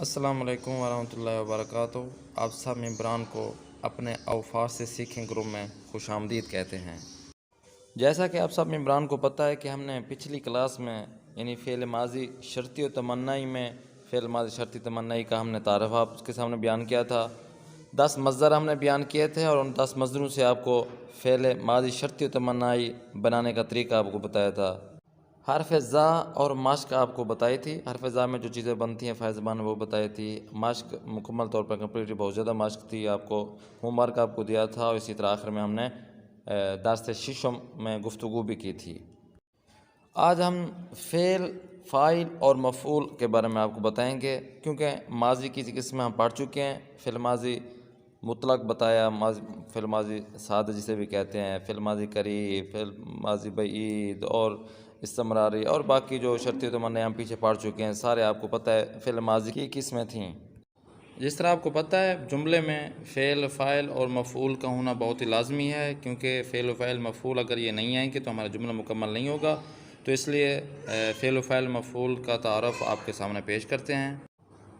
السلام علیکم ورحمۃ اللہ وبرکاتہ۔ آپ سب ممبران کو اپنے اوفار سے سیکھیں گروپ میں خوش آمدید کہتے ہیں۔ جیسا کہ آپ سب ممبران کو پتہ ہے کہ ہم نے پچھلی کلاس میں یعنی فعل ماضی شرطی و تمنائی میں فعل ماضی شرطی تمنائی کا ہم نے تعارف آپ کے سامنے بیان کیا تھا۔ 10 مصدر ہم نے بیان کیے تھے اور ان 10 مصدروں سے آپ کو فعل ماضی شرطی و تمنائی بنانے کا طریقہ آپ کو بتایا تھا۔ حرف زا اور مشق آپ کو بتائی تھی۔ حرف زا میں جو چیزیں بنتی ہیں فائز زبان وہ بتائی تھی۔ مشق مکمل طور پر کمپلیٹلی بہت زیادہ مشق تھی، آپ کو ہوم ورک آپ کو دیا تھا، اور اسی طرح آخر میں ہم نے درس ششم میں گفتگو بھی کی تھی۔ آج ہم فعل، فاعل اور مفعول کے بارے میں آپ کو بتائیں گے، کیونکہ ماضی کی قسمیں ہم پڑھ چکے ہیں۔ فعل ماضی مطلق بتایا، فعل ماضی سادہ جسے بھی کہتے ہیں، فعل ماضی قریب، فعل ماضی بعید اور استمراری، اور باقی جو شرطی و تمنائی ہم پیچھے پڑھ چکے ہیں سارے آپ کو پتہ ہے فعل ماضی کی قسمیں تھیں۔ جس طرح آپ کو پتہ ہے جملے میں فعل، فاعل اور مفعول کا ہونا بہت ہی لازمی ہے، کیونکہ فعل و فاعل مفعول اگر یہ نہیں آئیں گے تو ہمارا جملہ مکمل نہیں ہوگا۔ تو اس لیے فعل و فاعل مفعول کا تعارف آپ کے سامنے پیش کرتے ہیں۔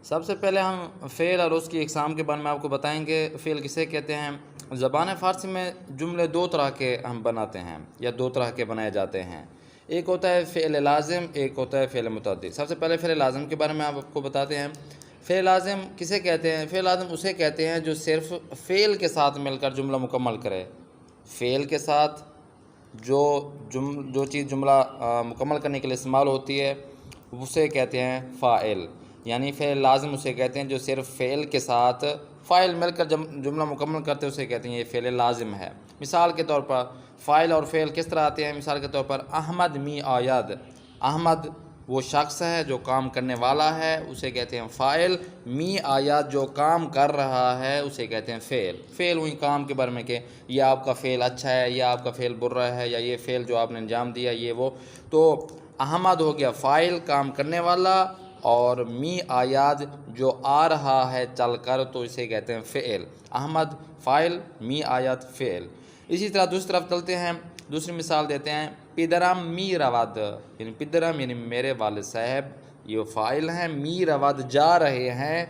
سب سے پہلے ہم فعل اور اس کی اقسام کے بارے میں آپ کو بتائیں گے۔ فعل کسے کہتے ہیں؟ زبان فارسی میں جملے دو طرح کے ہم بناتے ہیں یا دو طرح کے بنائے جاتے ہیں۔ ایک ہوتا ہے فعل لازم، ایک ہوتا ہے فعل متعدی۔ سب سے پہلے فعل لازم کے بارے میں آپ کو بتاتے ہیں۔ فعل لازم کسے کہتے ہیں؟ فعل لازم اسے کہتے ہیں جو صرف فعل کے ساتھ مل کر جملہ مکمل کرے۔ فعل کے ساتھ جو چیز جملہ مکمل کرنے کے لیے استعمال ہوتی ہے اسے کہتے ہیں فاعل، یعنی فعل لازم اسے کہتے ہیں جو صرف فعل کے ساتھ فاعل مل کر جملہ مکمل کرتے اسے کہتے ہیں یہ فعل لازم ہے۔ مثال کے طور پر فاعل اور فعل کس طرح آتے ہیں؟ مثال کے طور پر احمد می آید، احمد وہ شخص ہے جو کام کرنے والا ہے، اسے کہتے ہیں فاعل۔ می آید جو کام کر رہا ہے اسے کہتے ہیں فعل۔ فعل وہی کام کے بارے میں کہ یہ آپ کا فعل اچھا ہے یا آپ کا فعل برا ہے، یا یہ فعل جو آپ نے انجام دیا یہ وہ۔ تو احمد ہو گیا فاعل کام کرنے والا، اور می آیاد جو آ رہا ہے چل کر تو اسے کہتے ہیں فعل۔ احمد فاعل، می آیاد فعل۔ اسی طرح دوسری طرف چلتے ہیں، دوسری مثال دیتے ہیں پدرم می رواد، یعنی پدرم یعنی میرے والد صاحب یہ فاعل ہیں، می رواد جا رہے ہیں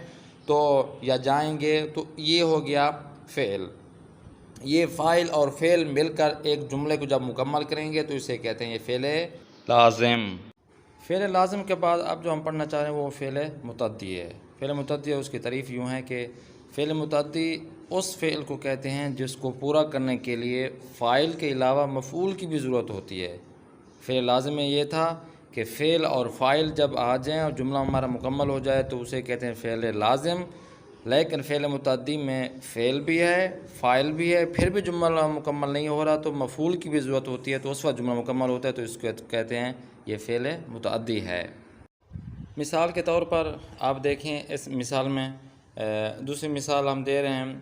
تو یا جائیں گے تو یہ ہو گیا فعل۔ یہ فاعل اور فعل مل کر ایک جملے کو جب مکمل کریں گے تو اسے کہتے ہیں یہ فعل لازم۔ فعل لازم کے بعد اب جو ہم پڑھنا چاہ رہے ہیں وہ فعل متعدی ہے۔ فعل متعدی اس کی تعریف یوں ہے کہ فعل متعدی اس فعل کو کہتے ہیں جس کو پورا کرنے کے لیے فاعل کے علاوہ مفعول کی بھی ضرورت ہوتی ہے۔ فعل لازم میں یہ تھا کہ فعل اور فاعل جب آ جائیں اور جملہ ہمارا مکمل ہو جائے تو اسے کہتے ہیں فعل لازم، لیکن فعل متعدی میں فعل بھی ہے، فاعل بھی ہے، پھر بھی جملہ مکمل نہیں ہو رہا تو مفعول کی بھی ضرورت ہوتی ہے، تو اس وقت جملہ مکمل ہوتا ہے تو اس کو کہتے ہیں یہ فعل متعدی ہے۔ مثال کے طور پر آپ دیکھیں اس مثال میں دوسری مثال ہم دے رہے ہیں،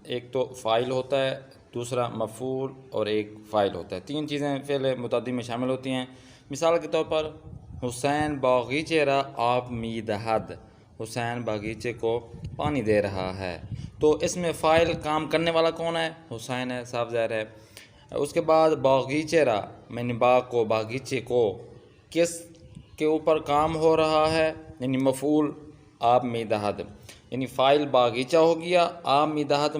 ایک تو فاعل ہوتا ہے، دوسرا مفعول اور ایک فاعل ہوتا ہے۔ تین چیزیں فعل متعدی میں شامل ہوتی ہیں۔ مثال کے طور پر حسین باغیچے را آب می دہد، حسین باغیچے کو پانی دے رہا ہے، تو اس میں فاعل کام کرنے والا کون ہے؟ حسین ہے، صاف ظاہر ہے۔ اس کے بعد باغیچے را یعنی باغ کو، باغیچے کو، کس کے اوپر کام ہو رہا ہے؟ یعنی مفعول آب می دہد، یعنی فاعل باغیچہ ہو گیا، آب می دہد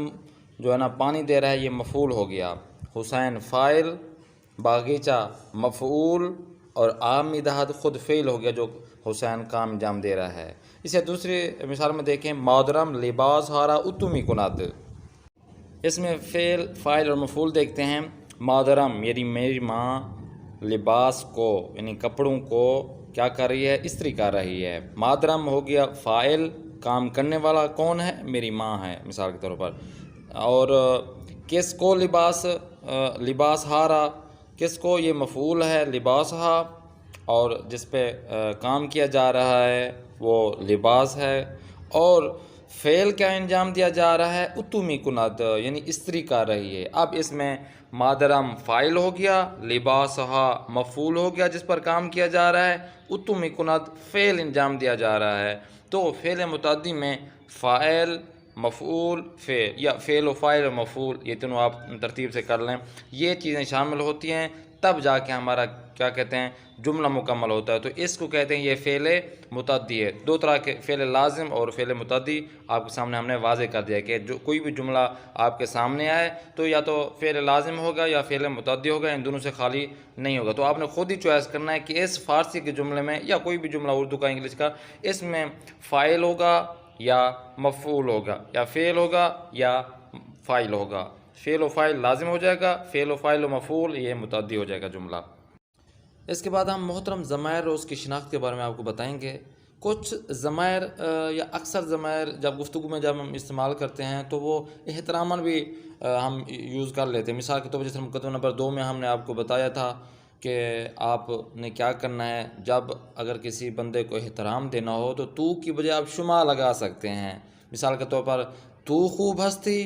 جو ہے نا پانی دے رہا ہے یہ مفعول ہو گیا۔ حسین فاعل، باغیچہ مفعول، اور آب می دہد خود فعل ہو گیا جو حسین کام انجام دے رہا ہے۔ اسے دوسری مثال میں دیکھیں مادرم لباس ہارا اتمی کند، اس میں فعل، فاعل اور مفعول دیکھتے ہیں۔ مادرم یعنی میری ماں، لباس کو یعنی کپڑوں کو کیا کر رہی ہے؟ استری کر رہی ہے۔ مادرم ہو گیا فاعل، کام کرنے والا کون ہے؟ میری ماں ہے مثال کے طور پر۔ اور کس کو لباس ہارا، کس کو؟ یہ مفعول ہے لباس ہا، اور جس پہ کام کیا جا رہا ہے وہ لباس ہے، اور فعل کیا انجام دیا جا رہا ہے؟ اتمی کند یعنی استری کر رہی ہے۔ اب اس میں مادرم فاعل ہو گیا، لباس ہا مفعول ہو گیا جس پر کام کیا جا رہا ہے، اتمی کند فعل انجام دیا جا رہا ہے۔ تو فعل متعدی میں فاعل، مفعول، فعل، یا فعل و فاعل و مفعول، یہ تینوں آپ ترتیب سے کر لیں، یہ چیزیں شامل ہوتی ہیں، تب جا کے ہمارا کیا کہتے ہیں جملہ مکمل ہوتا ہے، تو اس کو کہتے ہیں یہ فعل متعدی ہے۔ دو طرح کے فعل لازم اور فعل متعدی آپ کے سامنے ہم نے واضح کر دیا کہ جو کوئی بھی جملہ آپ کے سامنے آئے تو یا تو فعل لازم ہوگا یا فعل متعدی ہوگا، ان دونوں سے خالی نہیں ہوگا۔ تو آپ نے خود ہی چوائس کرنا ہے کہ اس فارسی کے جملے میں یا کوئی بھی جملہ اردو کا انگلش کا، اس میں فاعل ہوگا یا مفعول ہوگا، یا فعل ہوگا یا فاعل ہوگا۔ فعل و فاعل لازم ہو جائے گا، فعل و فاعل و مفعول یہ متعدی ہو جائے گا جملہ۔ اس کے بعد ہم محترم ضمائر اور اس کی شناخت کے بارے میں آپ کو بتائیں گے۔ کچھ ضمائر یا اکثر ضمائر جب گفتگو میں جب ہم استعمال کرتے ہیں تو وہ احتراماً بھی ہم یوز کر لیتے ہیں۔ مثال کے طور پر جیسے مقدمہ نمبر 2 میں ہم نے آپ کو بتایا تھا کہ آپ نے کیا کرنا ہے، جب اگر کسی بندے کو احترام دینا ہو تو کی بجائے آپ شما لگا سکتے ہیں۔ مثال کے طور پر تو خوب ہستی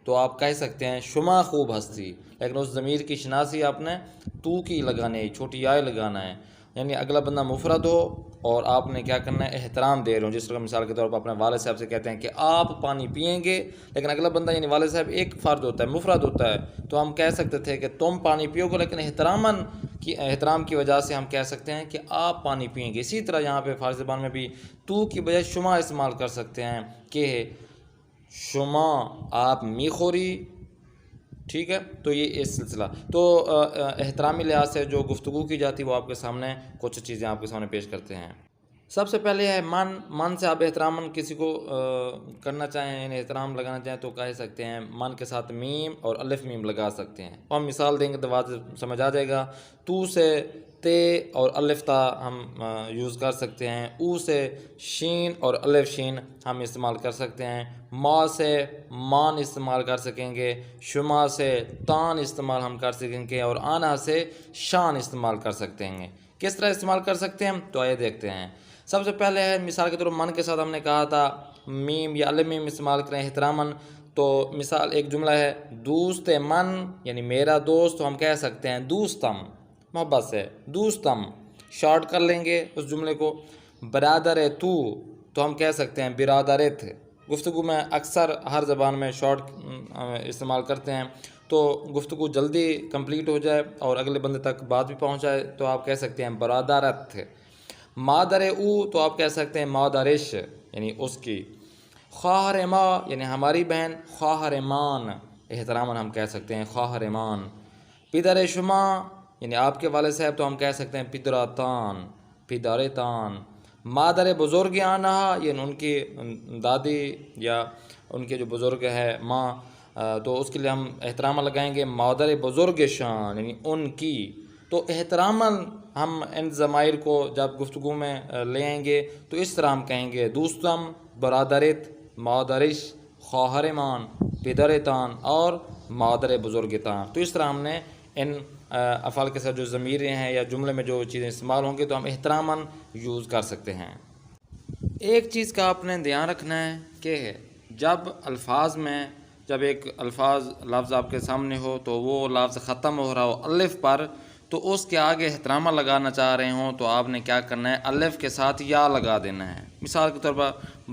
تو آپ کہہ سکتے ہیں شما خوب ہستی، لیکن اس ضمیر کی شناسی آپ نے تو کی لگانی ہے، چھوٹی آئے لگانا ہے، یعنی اگلا بندہ مفرد ہو اور آپ نے کیا کرنا ہے احترام دے رہے ہوں۔ جس طرح مثال کے طور پر اپنے والد صاحب سے کہتے ہیں کہ آپ پانی پئیں گے، لیکن اگلا بندہ یعنی والد صاحب ایک فرد ہوتا ہے، مفرد ہوتا ہے، تو ہم کہہ سکتے تھے کہ تم پانی پیو گے، لیکن احترام کی وجہ سے ہم کہہ سکتے ہیں کہ آپ پانی پئیں گے۔ اسی طرح یہاں پہ فارسی زبان میں بھی تو کی بجائے شما استعمال کر سکتے ہیں کہ شما آپ میخوری، ٹھیک ہے۔ تو یہ اس سلسلہ تو احترامی لحاظ سے جو گفتگو کی جاتی ہے وہ آپ کے سامنے کچھ چیزیں آپ کے سامنے پیش کرتے ہیں۔ سب سے پہلے ہے من سے آپ احترام کسی کو کرنا چاہیں، یعنی احترام لگانا چاہیں تو کہہ سکتے ہیں من کے ساتھ میم اور الف میم لگا سکتے ہیں، اور ہم مثال دیں گے تو واضح سمجھ آ جائے گا۔ تو سے تے اور الف تا ہم یوز کر سکتے ہیں، او سے شین اور الف شین ہم استعمال کر سکتے ہیں، ما سے مان استعمال کر سکیں گے، شما سے تان استعمال ہم کر سکیں گے، اور آنا سے شان استعمال کر سکتے ہیں۔ کس طرح استعمال کر سکتے ہیں تو آئیے دیکھتے ہیں۔ سب سے پہلے ہے مثال کے طور پر من کے ساتھ ہم نے کہا تھا میم یا الف میم استعمال کریں احتراماً، تو مثال ایک جملہ ہے دوست من یعنی میرا دوست، تو ہم کہہ سکتے ہیں دوستم، محبت سے دوستم، شارٹ کر لیں گے اس جملے کو۔ برادر تو ہم کہہ سکتے ہیں برادرت۔ گفتگو میں اکثر ہر زبان میں شارٹ استعمال کرتے ہیں تو گفتگو جلدی کمپلیٹ ہو جائے اور اگلے بندے تک بات بھی پہنچ جائے تو آپ کہہ سکتے ہیں برادرت۔ مادر تو آپ کہہ سکتے ہیں مادرش یعنی اس کی۔ خواہر ما یعنی ہماری بہن، خواہر مان احتراماً ہم کہہ سکتے ہیں خواہر مان۔ پدر شما یعنی آپ کے والد صاحب تو ہم کہہ سکتے ہیں پدراتان، پدرتان۔ مادر بزرگ آنا یعنی ان کی دادی یا ان کے جو بزرگ ہے ماں، تو اس کے لیے ہم احترام لگائیں گے مادر بزرگ شان یعنی ان کی۔ تو احتراماً ہم ان ضمائر کو جب گفتگو میں لے آئیں گے تو اس طرح ہم کہیں گے دوستم، برادرت، مادرش، خواہر مان، پدرتان اور مادر بزرگتان۔ تو اس طرح ہم نے ان افعال کے ساتھ جو ضمیریں ہیں یا جملے میں جو چیزیں استعمال ہوں گے تو ہم احتراماً یوز کر سکتے ہیں۔ ایک چیز کا آپ نے دھیان رکھنا ہے کہ جب الفاظ میں جب ایک لفظ آپ کے سامنے ہو تو وہ لفظ ختم ہو رہا ہو الف پر، تو اس کے آگے احترامہ لگانا چاہ رہے ہوں تو آپ نے کیا کرنا ہے الف کے ساتھ یا لگا دینا ہے۔ مثال کے طور پر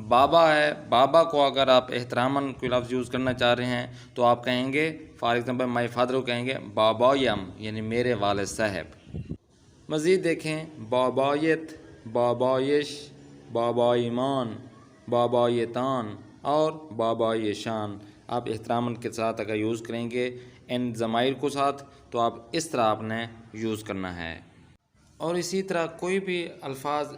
بابا ہے، بابا کو اگر آپ احتراماً کوئی لفظ یوز کرنا چاہ رہے ہیں تو آپ کہیں گے فار ایگزامپل مائی فادر کو کہیں گے بابایم یعنی میرے والد صاحب۔ مزید دیکھیں بابایت، بابایش، بابایمان، بابایتان اور بابایشان آپ احترام کے ساتھ اگر یوز کریں گے ان ضمائر کو ساتھ تو آپ اس طرح آپ نے یوز کرنا ہے۔ اور اسی طرح کوئی بھی الفاظ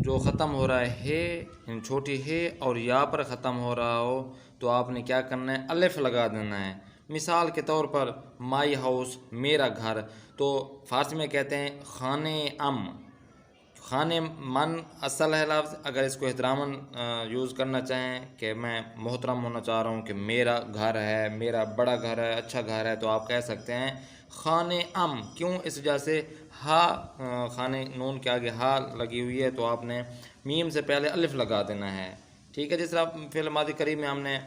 جو ختم ہو رہا ہے یعنی چھوٹی ہے اور یا پر ختم ہو رہا ہو تو آپ نے کیا کرنا ہے الف لگا دینا ہے۔ مثال کے طور پر مائی ہاؤس میرا گھر، تو فارسی میں کہتے ہیں خانے ام، خانے من اصل ہے لفظ، اگر اس کو احتراماً یوز کرنا چاہیں کہ میں محترم ہونا چاہ رہا ہوں کہ میرا گھر ہے، میرا بڑا گھر ہے، اچھا گھر ہے، تو آپ کہہ سکتے ہیں خانے ام۔ کیوں؟ اس وجہ سے ہا خانے نون کے آگے ہا لگی ہوئی ہے تو آپ نے میم سے پہلے الف لگا دینا ہے، ٹھیک ہے۔ جس طرح فعل ماضی قریب میں ہم نے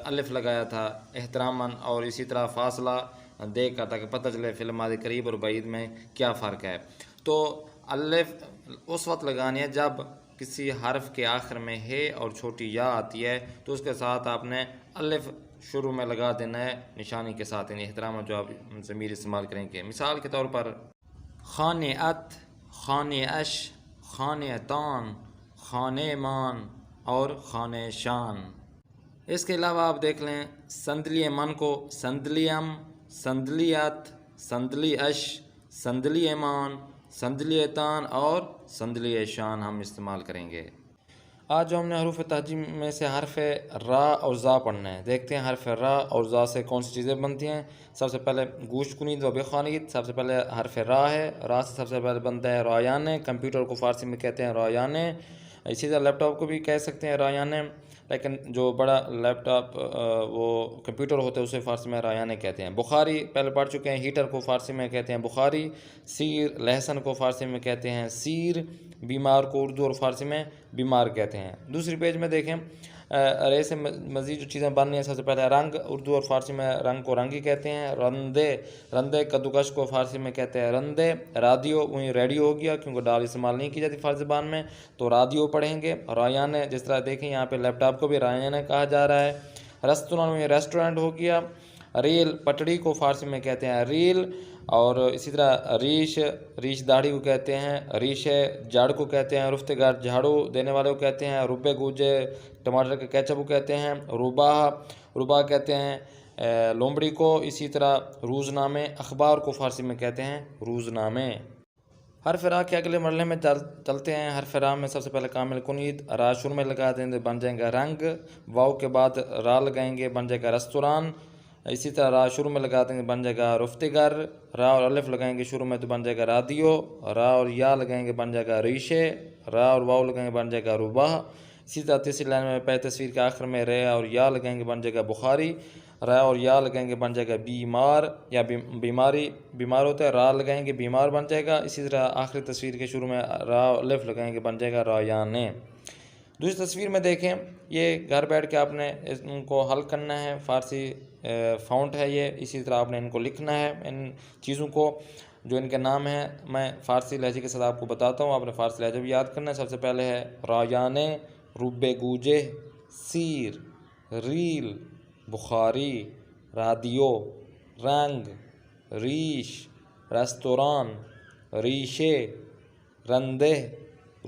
الف لگایا تھا احتراماً، اور اسی طرح فاصلہ دے کر تاکہ پتہ چلے فعل ماضی قریب اور بعید میں کیا فرق ہے۔ تو الف اس وقت لگانی ہے جب کسی حرف کے آخر میں ہے اور چھوٹی یا آتی ہے تو اس کے ساتھ آپ نے الف شروع میں لگا دینا ہے نشانی کے ساتھ، یعنی احترام جو آپ ضمیر استعمال کریں گے۔ مثال کے طور پر خانعت، خانعش، خانعتان، خانے مان اور خانے شان۔ اس کے علاوہ آپ دیکھ لیں سندلی من کو سندلیم، سندلیت، سندلی اش، سندلی ایمان، سندلی تان اور سندلی شان ہم استعمال کریں گے۔ آج جو ہم نے حروف تہجی میں سے حرف را اور زا پڑھنا ہے، دیکھتے ہیں حرف را اور زا سے کون سی چیزیں بنتی ہیں۔ سب سے پہلے گوش کنید و بخوانید، سب سے پہلے حرف را ہے، را سے سب سے پہلے بنتا ہے رایانے، کمپیوٹر کو فارسی میں کہتے ہیں رایانے، اسی طرح لیپ ٹاپ کو بھی کہہ سکتے ہیں رایانے، لیکن جو بڑا لیپ ٹاپ وہ کمپیوٹر ہوتا ہے اسے فارسی میں رایانے کہتے ہیں۔ بخاری پہلے پڑھ چکے ہیں، ہیٹر کو فارسی میں کہتے ہیں بخاری، سیر لہسن کو فارسی میں کہتے ہیں سیر، بیمار کو اردو اور فارسی میں بیمار کہتے ہیں۔ دوسری پیج میں دیکھیں رے سے مزید جو چیزیں بننی ہیں، سب سے پہلے رنگ، اردو اور فارسی میں رنگ کو رنگی کہتے ہیں، رندے، رندے کدوکش کو فارسی میں کہتے ہیں رندے، رادیو وہیں ریڈیو ہو گیا کیونکہ ڈال استعمال نہیں کی جاتی فارسی زبان میں تو رادیو پڑھیں گے۔ رایانے جس طرح دیکھیں یہاں پہ لیپ ٹاپ کو بھی رایانے کہا جا رہا ہے۔ ریستوران وہیں ریسٹورنٹ ہو گیا۔ ریل پٹڑی کو فارسی میں کہتے ہیں ریل، اور اسی طرح ریش، ریش داڑھی کو کہتے ہیں ریشے، جھاڑ کو کہتے ہیں رفتگار، جھاڑو دینے والے کو کہتے ہیں روبے گوجے، ٹماٹر کے کیچپ کو کہتے ہیں روباہ، روباہ کہتے ہیں لومڑی کو، اسی طرح روزنامے، اخبار کو فارسی میں کہتے ہیں روزنامے۔ حرف را کے اگلے مرحلے میں چلتے ہیں۔ حرف را میں سب سے پہلے کامل کنید، را شروع میں لگا دیں گے بن جائیں گا رنگ، واؤ کے بعد را لگائیں گے بن جائے گا ریستوران، اسی طرح را شروع میں لگا دیں گے بن جائے گا رفتگر، را اور الف لگائیں گے شروع میں تو بن جائے گا رادیو، را اور یا لگائیں گے بن جائے گا ریشے، را اور واؤ لگائیں گے بن جائے گا روباہ، اسی طرح تیسری لائن میں پہلی تصویر کے آخر میں رے اور یا لگائیں گے بن جائے گا بخاری، را اور یا لگائیں گے بن جائے گا بیمار یا بیماری، بیمار ہوتا ہے، را لگائیں گے بیمار بن جائے گا، اسی طرح آخری تصویر کے شروع میں را اور الف لگائیں گے بن جائے گا رایانے۔ دوسری تصویر میں دیکھیں یہ گھر بیٹھ کے آپ نے ان کو حل کرنا ہے، فارسی فاؤنٹ ہے یہ، اسی طرح آپ نے ان کو لکھنا ہے، ان چیزوں کو جو ان کے نام ہیں میں فارسی لہجے کے ساتھ آپ کو بتاتا ہوں، آپ نے فارسی لہجہ بھی یاد کرنا ہے۔ سب سے پہلے ہے رایانے، روبے گوجے، سیر، ریل، بخاری، رادیو، رنگ، ریش، ریستوران، ریشے، رندے،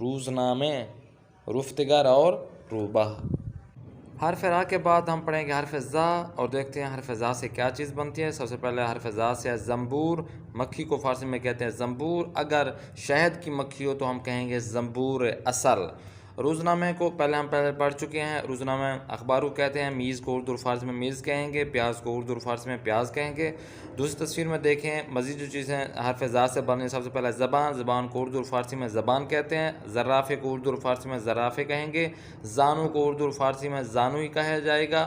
روزنامے، رفتگر اور روبہ۔ حرف را کے بعد ہم پڑھیں گے حرف زا اور دیکھتے ہیں حرف زا سے کیا چیز بنتی ہے۔ سب سے پہلے حرف زا سے ہے زنبور، مکھی کو فارسی میں کہتے ہیں زنبور، اگر شہد کی مکھی ہو تو ہم کہیں گے زنبور اصل۔ روزنامے کو پہلے پڑھ چکے ہیں، روزنامہ اخبار کو کہتے ہیں، میز کو اردو اور فارسی میں میز کہیں گے، پیاز کو اردو اور فارسی میں پیاز کہیں گے۔ دوسری تصویر میں دیکھیں مزید جو چیزیں حرف زا سے بنیں، سب سے پہلے زبان، زبان کو اردو اور فارسی میں زبان کہتے ہیں، زرافے کو اردو اور فارسی میں زرافے کہیں گے، زانو کو اردو اور فارسی میں زانو ہی کہا جائے گا،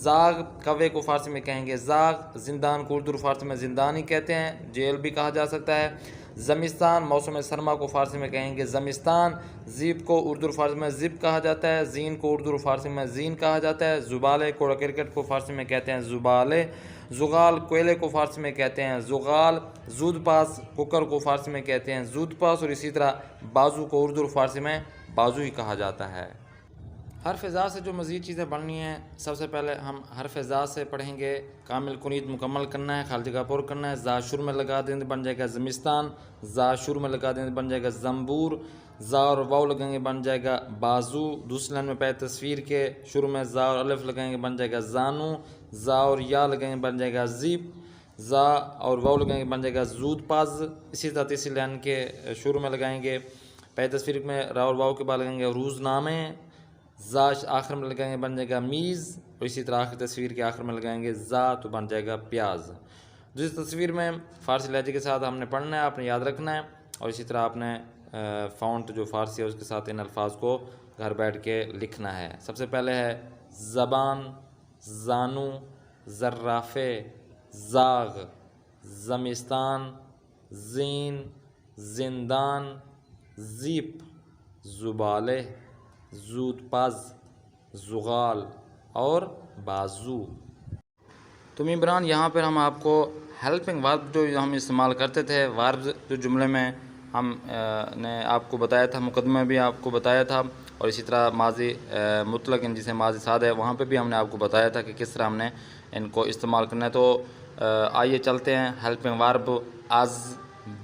زاغ کوے کو فارسی میں کہیں گے زاغ، زندان کو اردو اور فارسی میں زندان ہی کہتے ہیں، جیل بھی کہا جا سکتا ہے، زمستان موسم سرما کو فارسی میں کہیں گے زمستان، زیب کو اردو اور فارسی میں زب کہا جاتا ہے، زین کو اردو اور فارسی میں زین کہا جاتا ہے، زبالے کوڑا کرکٹ کو فارسی میں کہتے ہیں زبالے، زغال کوئلے کو فارسی میں کہتے ہیں زغال، زود پاس کوکر کو فارسی میں کہتے ہیں زود پاس، اور اسی طرح بازو کو اردو اور فارسی میں بازو ہی کہا جاتا ہے۔ حرف زا سے جو مزید چیزیں پڑھنی ہیں، سب سے پہلے ہم حرف زا سے پڑھیں گے کامل کنید مکمل کرنا ہے، خالی جگہ پر کرنا ہے، زا شروع میں لگا دیں بن جائے گا زمستان، زا شروع میں لگا دیں بن جائے گا زنبور، زا اور واؤ لگائیں گے بن جائے گا بازو، دوسری لائن میں پہلے تصویر کے شروع میں زا اور الف لگائیں گے بن جائے گا زانو، زا اور یا لگائیں گے بن جائے گا زیب، زا اور واؤ لگائیں گے بن جائے گا زود پاز، اسی طرح تیسری لائن کے شروع میں لگائیں گے پہلی تصویر میں را اور واؤ کے بعد لگائیں گے روزنامے، زا آخر میں لگائیں گے بن جائے گا میز، اور اسی طرح آخری تصویر کے آخر میں لگائیں گے زا تو بن جائے گا پیاز۔ دوسری تصویر میں فارسی لہجے کے ساتھ ہم نے پڑھنا ہے، آپ نے یاد رکھنا ہے، اور اسی طرح آپ نے فونٹ جو فارسی ہے اس کے ساتھ ان الفاظ کو گھر بیٹھ کے لکھنا ہے۔ سب سے پہلے ہے زبان، زانو، زرافے، زاغ، زمستان، زین، زندان، زیپ، زبالے، زود پز، زغال اور بازو۔ تو ممبران یہاں پر ہم آپ کو ہیلپنگ ورب جو ہم استعمال کرتے تھے، وربز جو جملے میں ہم نے آپ کو بتایا تھا، مقدمہ میں بھی آپ کو بتایا تھا، اور اسی طرح ماضی مطلق جسے ماضی سادہ ہے وہاں پہ بھی ہم نے آپ کو بتایا تھا کہ کس طرح ہم نے ان کو استعمال کرنا ہے۔ تو آئیے چلتے ہیں ہیلپنگ ورب از،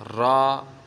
را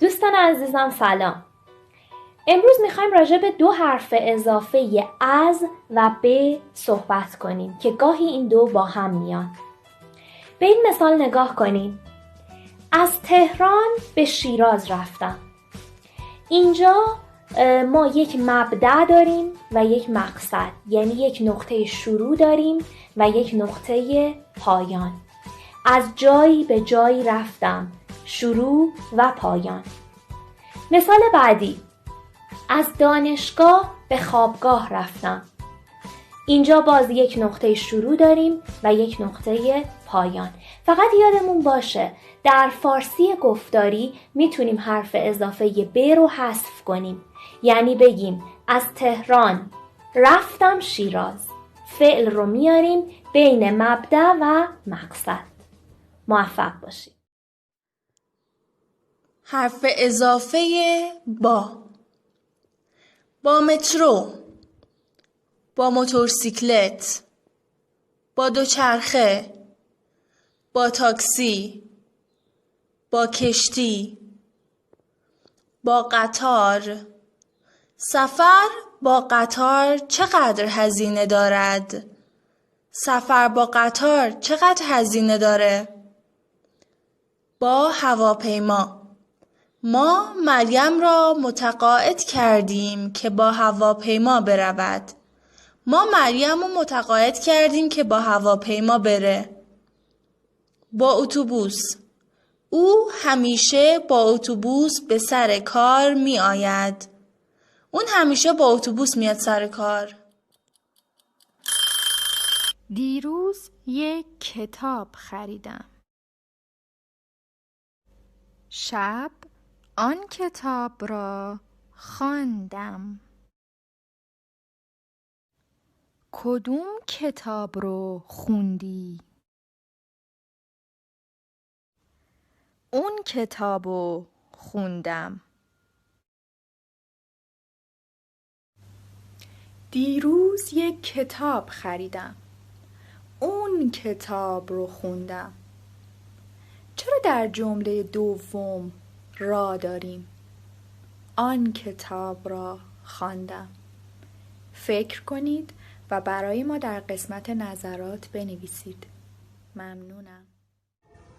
دوستان عزیزم سلام. امروز میخوایم راجع به 2 حرف اضافه از و به صحبت کنیم که گاهی این دو با هم میان. به این مثال نگاه کنیم. از تهران به شیراز رفتم. اینجا ما یک مبدأ داریم و یک مقصد، یعنی یک نقطه شروع داریم و یک نقطه پایان. از جایی به جایی رفتم، شروع و پایان. مثال بعدی، از دانشگاه به خوابگاه رفتم. اینجا باز یک نقطه شروع داریم و یک نقطه پایان. فقط یادمون باشه در فارسی گفتاری میتونیم حرف اضافه به رو حذف کنیم، یعنی بگیم از تهران رفتم شیراز. فعل رو میاریم بین مبدأ و مقصد. موفق باشید. حرف اضافه با مترو، با موتورسیکلت، با دوچرخه، با تاکسی، با کشتی، با قطار. سفر با قطار چقدر هزینه دارد؟ سفر با قطار چقدر هزینه داره؟ با هواپیما. ما مریم را متقاعد کردیم که با هواپیما برود. ما مریم را متقاعد کردیم که با هواپیما بره. با اتوبوس. او همیشه با اتوبوس به سر کار می آید. اون همیشه با اتوبوس میاد سر کار. دیروز یک کتاب خریدم. شب آن کتاب را خواندم. کدوم کتاب رو خوندی؟ اون کتاب رو خوندم. دیروز یک کتاب خریدم. اون کتاب رو خوندم. چرا در جمله دوم را داریم؟ آن کتاب را خواندم. فکر کنید و برای ما در قسمت نظرات بنویسید. ممنونم.